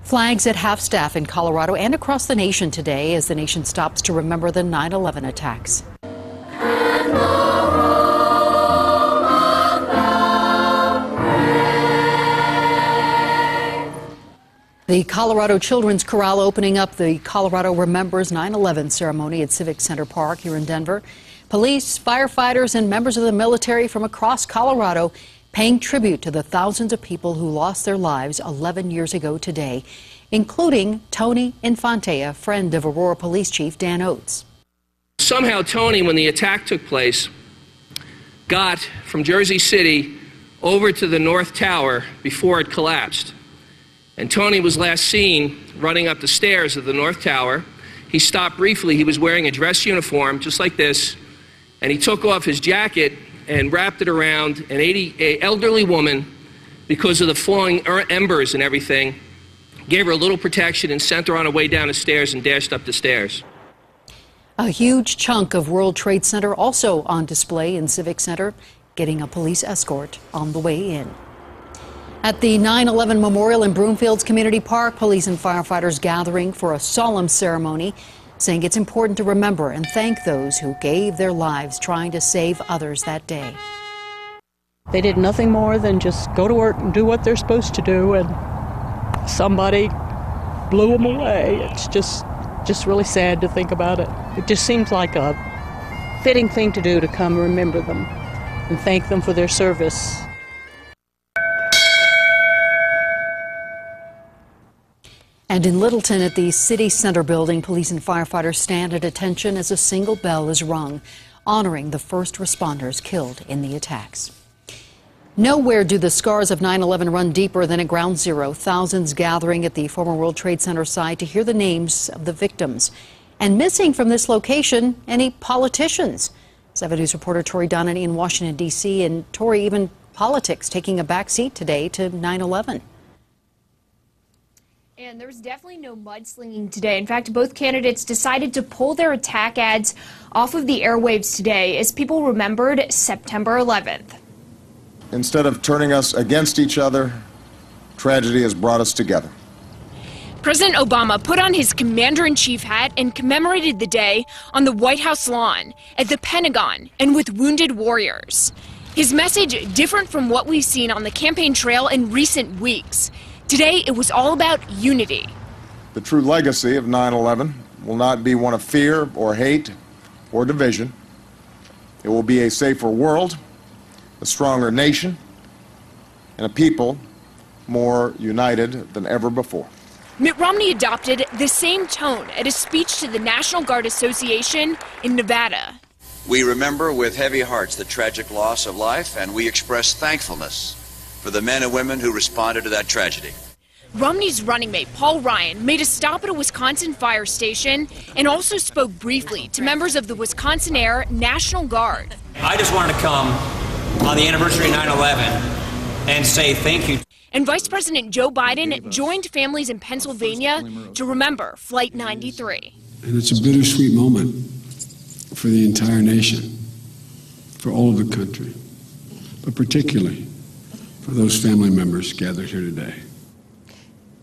Flags at half-staff in Colorado and across the nation today as the nation stops to remember the 9/11 attacks. The Colorado Children's Chorale opening up the Colorado Remembers 9/11 ceremony at Civic Center Park here in Denver. Police, firefighters, and members of the military from across Colorado paying tribute to the thousands of people who lost their lives 11 years ago today, including Tony Infante, a friend of Aurora Police Chief Dan Oates. Somehow Tony, when the attack took place, got from Jersey City over to the North Tower before it collapsed. And Tony was last seen running up the stairs of the North Tower. He stopped briefly. He was wearing a dress uniform just like this, and he took off his jacket and wrapped it around an elderly woman because of the falling embers and everything. Gave her a little protection and sent her on her way down the stairs and dashed up the stairs. A huge chunk of World Trade Center also on display in Civic Center, getting a police escort on the way in. At the 9/11 Memorial in Broomfield's Community Park, police and firefighters gathering for a solemn ceremony, saying it's important to remember and thank those who gave their lives trying to save others that day. They did nothing more than just go to work and do what they're supposed to do, and somebody blew them away. It's just really sad to think about it. It just seems like a fitting thing to do, to come remember them and thank them for their service. And in Littleton at the City Center building, police and firefighters stand at attention as a single bell is rung, honoring the first responders killed in the attacks. Nowhere do the scars of 9/11 run deeper than at Ground Zero. Thousands gathering at the former World Trade Center site to hear the names of the victims. And missing from this location, any politicians. 7 News reporter Tori Donahue in Washington, D.C. And Tori, even politics taking a back seat today to 9/11. And there was definitely no mudslinging today. In fact, both candidates decided to pull their attack ads off of the airwaves today as people remembered September 11th. Instead of turning us against each other, tragedy has brought us together. President Obama put on his commander-in-chief hat and commemorated the day on the White House lawn, at the Pentagon, and with wounded warriors. His message different from what we've seen on the campaign trail in recent weeks. Today, it was all about unity. The true legacy of 9/11 will not be one of fear or hate or division. It will be a safer world, a stronger nation, and a people more united than ever before. Mitt Romney adopted the same tone at a speech to the National Guard Association in Nevada. We remember with heavy hearts the tragic loss of life, and we express thankfulness for the men and women who responded to that tragedy. Romney's running mate, Paul Ryan, made a stop at a Wisconsin fire station and also spoke briefly to members of the Wisconsin Air National Guard. I just wanted to come on the anniversary of 9/11 and say thank you. And Vice President Joe Biden joined families in Pennsylvania to remember Flight 93. And it's a bittersweet moment for the entire nation, for all of the country, but particularly for those family members gathered here today.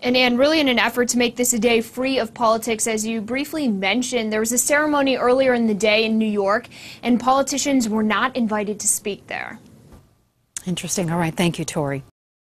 And really in an effort to make this a day free of politics, as you briefly mentioned, there was a ceremony earlier in the day in New York, and politicians were not invited to speak there. Interesting. All right. Thank you, Tori.